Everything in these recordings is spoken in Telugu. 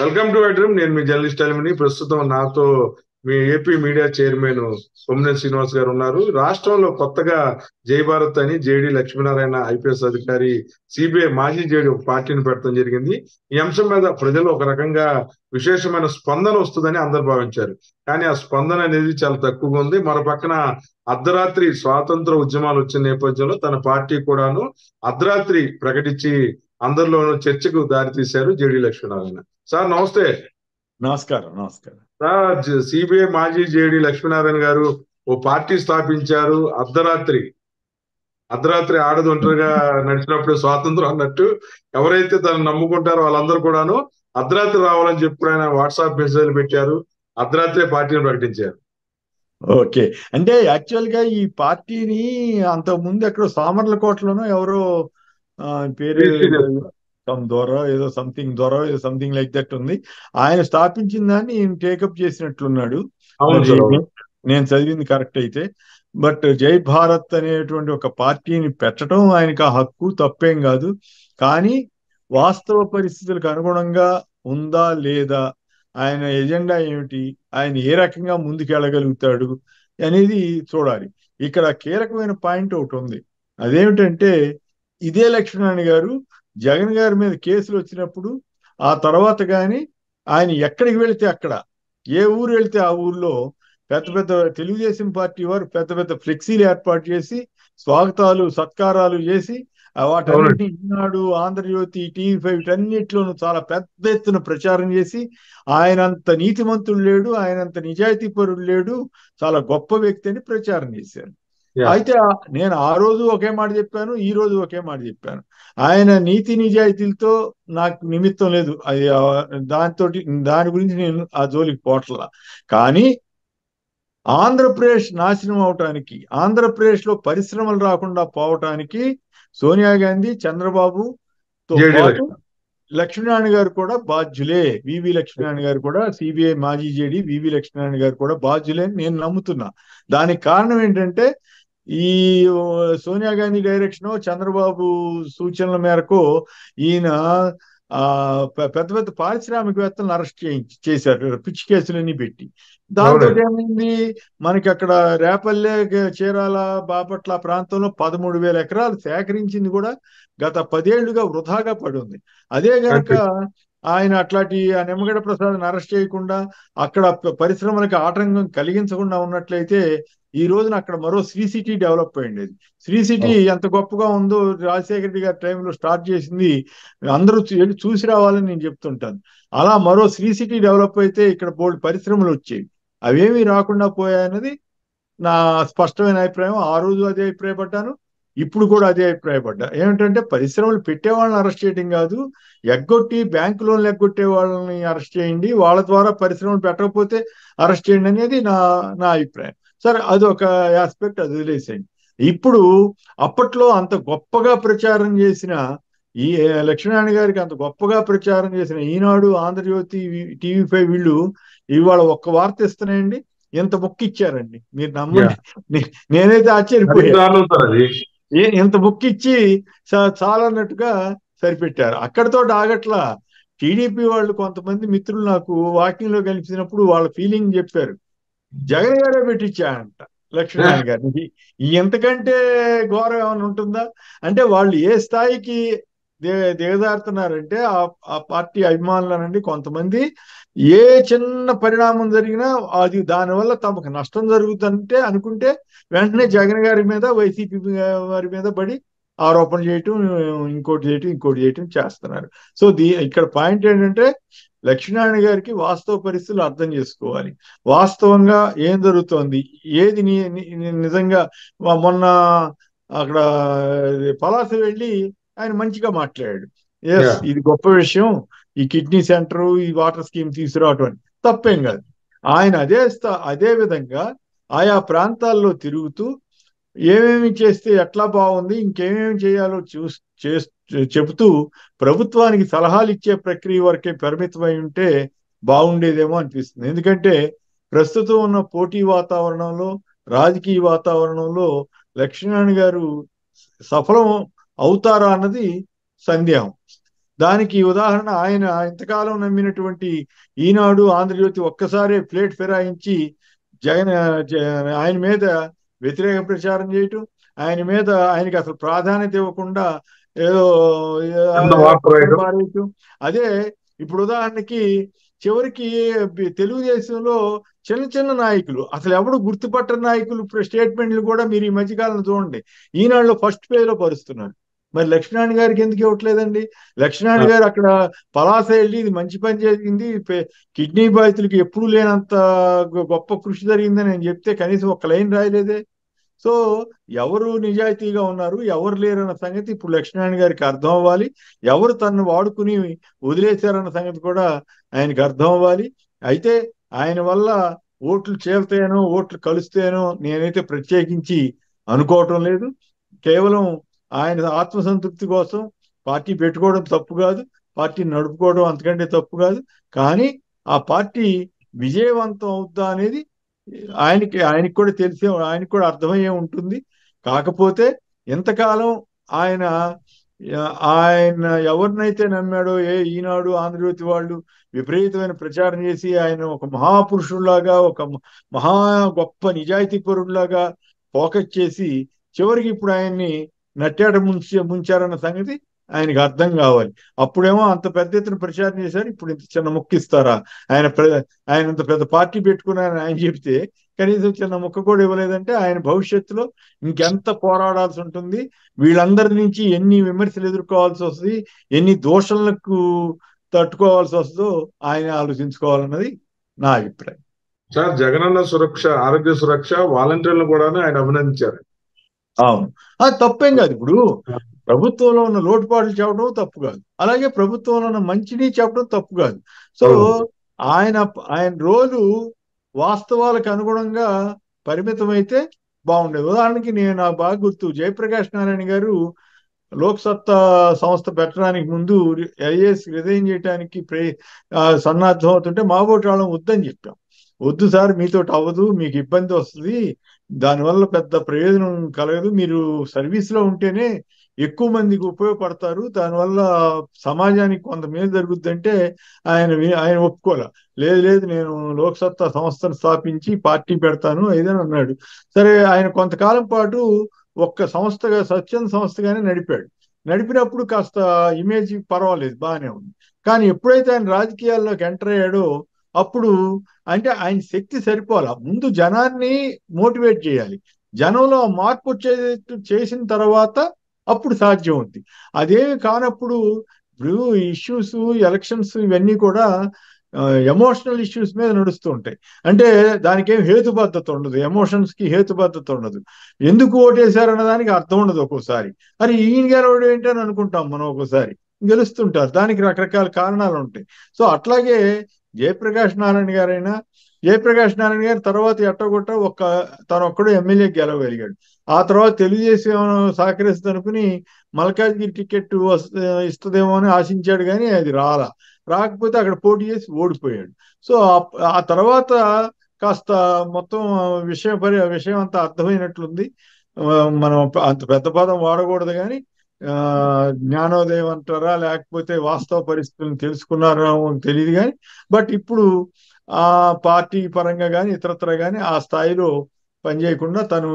Welcome to iDream. నేను మీ జర్నలిస్ట్ అలిమిని. ప్రస్తుతం నాతో మీ AP media chairman Kommineni Srinivas garu ఉన్నారు. రాష్ట్రంలో కొత్తగా జై భారత్ అని జేడి లక్ష్మీనారాయణ ఐపీఎస్ అధికారి సిబిఐ మాజీ జేడి ఒక పార్టీని పెట్టడం జరిగింది. ఈ అంశం మీద ప్రజలు ఒక రకంగా విశేషమైన స్పందన వస్తుందని అందరు భావించారు. కానీ ఆ స్పందన అనేది చాలా తక్కువగా ఉంది. మరో పక్కన అర్ధరాత్రి స్వాతంత్ర ఉద్యమాలు వచ్చిన నేపథ్యంలో తన పార్టీ కూడాను అర్ధరాత్రి ప్రకటించి అందరిలోనూ చర్చకు దారి తీశారు జేడి లక్ష్మీనారాయణ. సార్ నమస్తే. నమస్కారం. సార్, సిబిఐ మాజీ జేడి లక్ష్మీనారాయణ గారు ఓ పార్టీ స్థాపించారు. అర్ధరాత్రి ఆడది ఒంటరిగా నడిచినప్పుడు స్వాతంత్రం అన్నట్టు ఎవరైతే తను నమ్ముకుంటారో వాళ్ళందరూ కూడాను అర్ధరాత్రి రావాలని చెప్పి ఆయన వాట్సాప్ మెసేజ్లు పెట్టారు. అర్ధరాత్రే పార్టీని ప్రకటించారు. ఓకే. అంటే యాక్చువల్ గా ఈ పార్టీని అంతకుముందు ఎక్కడో సామర్లకోటలోనో ఎవరో పేరు ద్వారా ఏదో సంథింగ్ లైక్ దట్ ఉంది. ఆయన స్థాపించిన దాన్ని టేకప్ చేసినట్లున్నాడు. నేను చదివింది కరెక్ట్ అయితే. బట్ జై భారత్ అనేటువంటి ఒక పార్టీని పెట్టడం ఆయనకు ఆ హక్కు, తప్పేం కాదు. కానీ వాస్తవ పరిస్థితులకు అనుగుణంగా ఉందా లేదా, ఆయన ఎజెండా ఏమిటి, ఆయన ఏ రకంగా ముందుకెళ్ళగలుగుతాడు అనేది చూడాలి. ఇక్కడ కీలకమైన పాయింట్ ఒకటి ఉంది. అదేమిటంటే ఇదే లక్ష్మీనారాయణ గారు జగన్ గారి మీద కేసులు వచ్చినప్పుడు ఆ తర్వాత కానీ ఆయన ఎక్కడికి వెళితే అక్కడ, ఏ ఊరు వెళితే ఆ ఊర్లో పెద్ద పెద్ద తెలుగుదేశం పార్టీ వారు పెద్ద పెద్ద ఫ్లెక్సీలు ఏర్పాటు చేసి స్వాగతాలు సత్కారాలు చేసి వాటన్నిటిని ఈనాడు, ఆంధ్రజ్యోతి, టీవీ5 వీటన్నిటిలోనూ చాలా పెద్ద ఎత్తున ప్రచారం చేసి ఆయనంత నీతిమంతుడు లేడు, ఆయనంత నిజాయితీపరుడు లేడు, చాలా గొప్ప వ్యక్తి అని ప్రచారం చేశారు. అయితే నేను ఆ రోజు ఒకే మాట చెప్పాను, ఈ రోజు ఒకే మాట చెప్పాను. ఆయన నీతి నిజాయితీలతో నాకు నిమిత్తం లేదు. అది దాని గురించి నేను ఆ జోలికి పోట్లా. కానీ ఆంధ్రప్రదేశ్ నాశనం అవటానికి, ఆంధ్రప్రదేశ్ లో పరిశ్రమలు రాకుండా పోవటానికి సోనియా గాంధీ, చంద్రబాబుతో పాటు లక్ష్మీనారాయణ గారు కూడా బాధ్యులే. వివి లక్ష్మీనారాయణ గారు కూడా, సిబిఐ మాజీ జేడి వివి లక్ష్మీనారాయణ గారు కూడా బాధ్యులే అని నేను నమ్ముతున్నా. దానికి కారణం ఏంటంటే ఈ సోనియా గాంధీ డైరెక్షన్, చంద్రబాబు సూచనల మేరకు ఈయన పెద్ద పెద్ద పారిశ్రామికవేత్తలను అరెస్ట్ చేశారు, పిచ్చి కేసులన్నీ పెట్టి. దాంతో ఏమైంది, మనకి అక్కడ రేపల్లె, చీరాల, బాపట్ల ప్రాంతంలో 13,000 ఎకరాలు సేకరించింది కూడా గత 10 ఏళ్లుగా వృధాగా పడి ఉంది. అదే గనక ఆయన అట్లాంటి ఆ నిమ్మగడ్డ ప్రసాద్ని అరెస్ట్ చేయకుండా, అక్కడ పరిశ్రమలకు ఆటంకం కలిగించకుండా ఉన్నట్లయితే ఈ రోజున అక్కడ మరో శ్రీ సిటీ డెవలప్ అయ్యింది. శ్రీ సిటీ ఎంత గొప్పగా ఉందో రాజశేఖర రెడ్డి గారి టైంలో స్టార్ట్ చేసింది, అందరూ చూసి రావాలని నేను చెప్తుంటాను. అలా మరో శ్రీ సిటీ డెవలప్ అయితే ఇక్కడ బోల్డ్ పరిశ్రమలు వచ్చేవి. అవేమీ రాకుండా పోయాయన్నది నా స్పష్టమైన అభిప్రాయం. ఆ రోజు అదే అభిప్రాయపడ్డాను, ఇప్పుడు కూడా అదే అభిప్రాయపడ్డా. ఏమిటంటే పరిశ్రమలు పెట్టే వాళ్ళని అరెస్ట్ చేయడం కాదు, ఎగ్గొట్టి బ్యాంకు లోన్లు ఎగ్గొట్టే వాళ్ళని అరెస్ట్ చేయండి, వాళ్ళ ద్వారా పరిశ్రమలు పెట్టకపోతే అరెస్ట్ చేయండి అనేది నా అభిప్రాయం. సరే, అదొక ఆస్పెక్ట్, అది వదిలేసేయండి. ఇప్పుడు అప్పట్లో అంత గొప్పగా ప్రచారం చేసిన ఈ లక్ష్మీనారాయణ గారికి అంత గొప్పగా ప్రచారం చేసిన ఈనాడు, ఆంధ్రజ్యోతి, టీవీ5 వీళ్ళు ఇవాళ ఒక్క వార్త ఇస్తున్నాయండి, ఇంత బుక్ ఇచ్చారండి. మీరు నమ్మండి, నేనైతే ఆశ్చర్యపోయాను. ఇంత బుక్ ఇచ్చి చాలన్నట్టుగా సరిపెట్టారు. అక్కడితో ఆగట్లా. టీడీపీ వాళ్ళు కొంతమంది మిత్రులు నాకు వాకింగ్ లో కలిసినప్పుడు వాళ్ళ ఫీలింగ్ చెప్పారు. జగన్ గారే పెట్టించాడంట లక్ష్మీనారాయణ గారిని. ఎంతకంటే ఘోరం ఏమైనా ఉంటుందా? అంటే వాళ్ళు ఏ స్థాయికి దిగజారుతున్నారంటే ఆ పార్టీ అభిమానులనండి కొంతమంది ఏ చిన్న పరిణామం జరిగినా అది దానివల్ల తమకు నష్టం జరుగుతుంటే అనుకుంటే వెంటనే జగన్ గారి మీద, వైసీపీ వారి మీద పడి ఆరోపణ చేయటం, ఇంకోటి చేయటం చేస్తున్నారు. సో ఇక్కడ పాయింట్ ఏంటంటే లక్ష్మీనారాయణ గారికి వాస్తవ పరిస్థితులు అర్థం చేసుకోవాలి. వాస్తవంగా ఏం జరుగుతోంది, ఏది నిజంగా. మొన్న అక్కడ పలాస వెళ్ళి ఆయన మంచిగా మాట్లాడాడు. ఇది గొప్ప విషయం, ఈ కిడ్నీ సెంటర్, ఈ వాటర్ స్కీమ్ తీసుకురావటం తప్పేం కాదు. ఆయన అదే విధంగా ఆయా ప్రాంతాల్లో తిరుగుతూ ఏమేమి చేస్తే ఎట్లా బాగుంది, ఇంకేమేమి చేయాలో చెబుతూ ప్రభుత్వానికి సలహాలు ఇచ్చే ప్రక్రియ వరకే పరిమితమై ఉంటే బాగుండేదేమో అనిపిస్తుంది. ఎందుకంటే ప్రస్తుతం ఉన్న పోటీ వాతావరణంలో, రాజకీయ వాతావరణంలో లక్ష్మీనారాయణ గారు సఫలం అవుతారా అన్నది సందేహం. దానికి ఉదాహరణ ఆయన ఇంతకాలం నమ్మినటువంటి ఈనాడు, ఆంధ్రజ్యోతి ఒక్కసారే ప్లేట్ ఫిరాయించి జగన్ ఆయన మీద వ్యతిరేక ప్రచారం చేయటం, ఆయన మీద ఆయనకి అసలు ప్రాధాన్యత ఇవ్వకుండా ఏదో వార్త పక్కన రాయడం. పారేయటం. అదే ఇప్పుడు ఉదాహరణకి చివరికి తెలుగుదేశంలో చిన్న చిన్న నాయకులు, అసలు ఎవడు గుర్తుపట్టని నాయకులు స్టేట్మెంట్లు కూడా మీరు ఈ మధ్యకాలంలో చూడండి, ఈనాడులో ఫస్ట్ పేజ్ లో పరుస్తున్నారు. మరి లక్ష్మీనారాయణ గారికి ఎందుకు ఇవ్వట్లేదండి? లక్ష్మీనారాయణ గారు అక్కడ పలాస వెళ్ళి ఇది మంచి పని జరిగింది, కిడ్నీ బాధితులకి ఎప్పుడూ లేనంత గొప్ప కృషి జరిగిందని నేను చెప్తే కనీసం ఒక్క లైన్ రాయలేదే. సో ఎవరు నిజాయితీగా ఉన్నారు, ఎవరు లేరన్న సంగతి ఇప్పుడు లక్ష్మీనారాయణ గారికి అర్థం అవ్వాలి. ఎవరు తనను వాడుకుని వదిలేశారన్న సంగతి కూడా ఆయనకి అర్థం అవ్వాలి. అయితే ఆయన వల్ల ఓట్లు చేరుతాయనో ఓట్లు కలుస్తాయనో నేనైతే ప్రత్యేకించి అనుకోవటం లేదు. కేవలం ఆయన ఆత్మసంతృప్తి కోసం పార్టీ పెట్టుకోవడం తప్పు కాదు, పార్టీ నడుపుకోవడం అంతకంటే తప్పు కాదు. కానీ ఆ పార్టీ విజయవంతం అవుద్దా అనేది ఆయనకి కూడా తెలిసే, ఆయనకి కూడా అర్థమయ్యే ఉంటుంది. కాకపోతే ఎంతకాలం ఆయన ఆయన ఎవరినైతే నమ్మాడో, ఈనాడు, ఆంధ్రజ్యోతి వాళ్ళు విపరీతమైన ప్రచారం చేసి ఆయన ఒక మహాపురుషుల్లాగా, ఒక మహా గొప్ప నిజాయితీ పరుడులాగా ఫోకస్ చేసి చివరికి ఇప్పుడు ఆయన్ని నట్టేట ముంచారన్న సంగతి ఆయనకి అర్థం కావాలి. అప్పుడేమో అంత పెద్ద ఎత్తున ప్రచారం చేశారు, ఇప్పుడు ఇంత చిన్న ముక్క ఇస్తారా? ఆయన ఇంత పెద్ద పార్టీ పెట్టుకున్నారని ఆయన చెప్తే కనీసం చిన్న ముక్క కూడా ఇవ్వలేదంటే ఆయన భవిష్యత్తులో ఇంకెంత పోరాడాల్సి ఉంటుంది, వీళ్ళందరి నుంచి ఎన్ని విమర్శలు ఎదుర్కోవాల్సి వస్తుంది, ఎన్ని దోషణలకు తట్టుకోవాల్సి వస్తుందో ఆయన ఆలోచించుకోవాలన్నది నా అభిప్రాయం. సార్, జగనన్న సురక్ష, ఆరోగ్య సురక్ష వాలంటీర్లు కూడా ఆయన అభినందించారు. అవును, అది తప్పేం కాదు. ఇప్పుడు ప్రభుత్వంలో ఉన్న లోటుపాట్లు చెప్పడం తప్పు కాదు, అలాగే ప్రభుత్వంలో ఉన్న మంచిని చెప్పడం తప్పు కాదు. సో ఆయన రోజు వాస్తవాలకు అనుగుణంగా పరిమితమైతే బాగుండేది. ఉదాహరణకి నాకు బాగా గుర్తు, జయప్రకాష్ నారాయణ గారు లోక్సత్తా సంస్థ పెట్టడానికి ముందు ఐఏఎస్ రిజైన్ చేయడానికి సన్నాద్ధం అవుతుంటే మా ఓటు వాళ్ళం వద్దని చెప్పాం. వద్దు సార్, మీతో అవ్వదు, మీకు ఇబ్బంది వస్తుంది, దానివల్ల పెద్ద ప్రయోజనం కలగదు, మీరు సర్వీస్లో ఉంటేనే ఎక్కువ మందికి ఉపయోగపడతారు, దానివల్ల సమాజానికి కొంత మేలు జరుగుద్దంటే ఆయన ఒప్పుకోలే. లేదు నేను లోక్సత్తా సంస్థను స్థాపించి పార్టీ పెడతాను ఏదని అన్నాడు. సరే, ఆయన కొంతకాలం పాటు ఒక్క సంస్థగా స్వచ్ఛంద సంస్థగానే నడిపాడు. నడిపినప్పుడు కాస్త ఇమేజ్ పర్వాలేదు, బాగానే ఉంది. కానీ ఎప్పుడైతే ఆయన రాజకీయాల్లోకి ఎంటర్ అయ్యాడో అప్పుడు అంటే ఆయన శక్తి సరిపోలా. ముందు జనాన్ని మోటివేట్ చేయాలి, జనంలో మార్పు వచ్చేటట్టు చేసిన తర్వాత అప్పుడు సాధ్యం అవుతుంది. అదేమి కానప్పుడు ఇప్పుడు ఇష్యూస్, ఎలక్షన్స్ ఇవన్నీ కూడా ఎమోషనల్ ఇష్యూస్ మీద నడుస్తూ ఉంటాయి. అంటే దానికి ఏం హేతుబద్ధత ఉండదు, ఎమోషన్స్ కి హేతుబద్ధత ఉండదు. ఎందుకు ఓటేశారన్న దానికి అర్థం ఉండదు. ఒక్కోసారి అరే ఈయన గెలవడం ఏంటని అనుకుంటాం మనం, ఒక్కోసారి గెలుస్తుంటారు, దానికి రకరకాల కారణాలు ఉంటాయి. సో అట్లాగే జయప్రకాష్ నారాయణ గారు తర్వాత ఎట్టగొట్ట తను ఒక్కడు ఎమ్మెల్యే గెలవగలిగాడు. ఆ తర్వాత తెలుగుదేశం సహకరిస్తుంది అనుకుని మల్కాజ్గిరి టికెట్ ఇస్తుందేమో అని ఆశించాడు, కానీ అది రాకపోతే అక్కడ పోటీ చేసి ఓడిపోయాడు. సో ఆ తర్వాత కాస్త మొత్తం విషయం అంతా అర్థమైనట్లుంది. మనం అంత పెద్ద పదం వాడకూడదు, కానీ జ్ఞానోదయం అంటారా లేకపోతే వాస్తవ పరిస్థితులను తెలుసుకున్నారో తెలియదు, కానీ బట్ ఇప్పుడు ఆ పార్టీ పరంగా కానీ ఇతరత్ర కానీ ఆ స్థాయిలో పనిచేయకుండా తను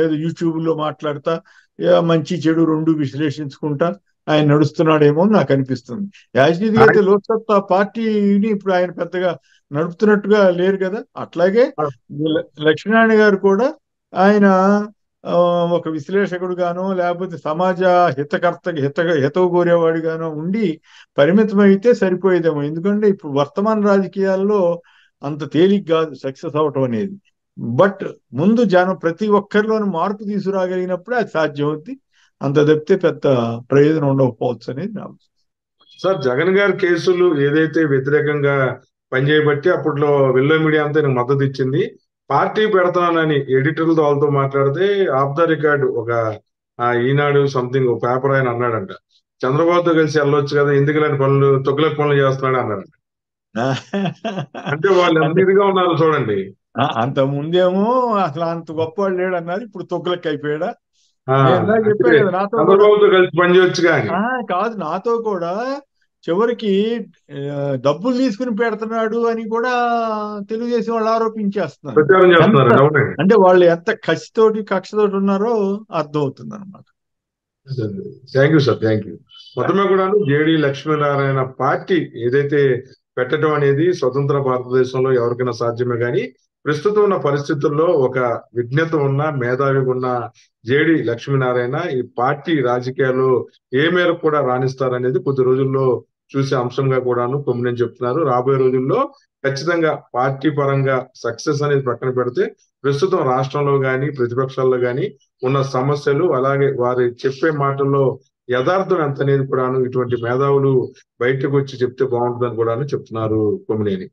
ఏదో యూట్యూబ్లో మాట్లాడతా మంచి చెడు రెండు విశ్లేషించుకుంటా ఆయన నడుస్తున్నాడేమో అని నాకు అనిపిస్తుంది. యాజ్నీతిగా అయితే లోక్సత్తా పార్టీని ఇప్పుడు ఆయన పెద్దగా నడుపుతున్నట్టుగా లేరు కదా. అట్లాగే లక్ష్మీనారాయణ గారు కూడా ఆయన ఒక విశ్లేషకుడుగానో లేకపోతే సమాజ హితవు కోరేవాడిగానో ఉండి పరిమితమైతే సరిపోయేదేమో. ఎందుకంటే ఇప్పుడు వర్తమాన రాజకీయాల్లో అంత తేలిక కాదు సక్సెస్ అవటం అనేది. బట్ ముందు ప్రతి ఒక్కరిలోనూ మార్పు తీసుకురాగలిగినప్పుడే అది సాధ్యం అవుద్ది. అంత తప్పితే పెద్ద ప్రయోజనం ఉండకపోవచ్చు అనేది నా ఉద్దేశం. సార్, జగన్ గారి కేసులు ఏదైతే వ్యతిరేకంగా పనిచేయబట్టి అప్పట్లో వెల్లో మీడియా అంతా మద్దతు ఇచ్చింది. పార్టీ పెడతానని ఎడిటర్లతో వాళ్ళతో మాట్లాడితే ఆఫ్ ద రికార్డ్ ఒక ఈనాడు సంథింగ్ ఒక పేపర్ ఆయన అన్నాడంట, చంద్రబాబుతో కలిసి వెళ్ళొచ్చు కదా, ఎందుకు ఇలాంటి పనులు తొగ్గులకు పనులు చేస్తున్నాడు అన్నాడంట. అంటే వాళ్ళు ఎంత ఇదిగా ఉన్నారు చూడండి. అంత ముందేమో అసలు అంత గొప్పవాడు లేడు అన్నారు, ఇప్పుడు తొగ్గులకు అయిపోయాడా? చెప్పాను కదా, నాతో చంద్రబాబుతో కలిసి పనిచేయొచ్చు కానీ కాదు, నాతో కూడా చివరికి డబ్బులు తీసుకుని పెడుతున్నాడు అని కూడా తెలుగుదేశం వాళ్ళు ఆరోపించేస్తున్నారు. ప్రచారం చేస్తున్నారు. అవునండి. అంటే వాళ్ళు ఎంత కక్షతోటి ఉన్నారో అర్థమవుతుంది అనమాట. Thank you sir, thank you. మొత్తమే కూడా జేడి లక్ష్మీనారాయణ పార్టీ ఏదైతే పెట్టడం అనేది స్వతంత్ర భారతదేశంలో ఎవరికైనా సాధ్యమే, కానీ ప్రస్తుతం ఉన్న పరిస్థితుల్లో ఒక విజ్ఞత ఉన్న మేధావిగా ఉన్న జేడి లక్ష్మీనారాయణ ఈ పార్టీ రాజకీయాల్లో ఏ మేరకు కూడా రాణిస్తారనేది కొద్ది రోజుల్లో చూసే అంశంగా కూడాను కొమ్మినేని చెప్తున్నారు. రాబోయే రోజుల్లో ఖచ్చితంగా పార్టీ పరంగా సక్సెస్ అనేది పక్కన పెడితే ప్రస్తుతం రాష్ట్రంలో కానీ ప్రతిపక్షాల్లో కానీ ఉన్న సమస్యలు, అలాగే వారి చెప్పే మాటల్లో యథార్థం ఎంత అనేది కూడాను ఇటువంటి మేధావులు బయటకు వచ్చి చెప్తే బాగుంటుందని కూడాను చెప్తున్నారు కొమ్మినేని.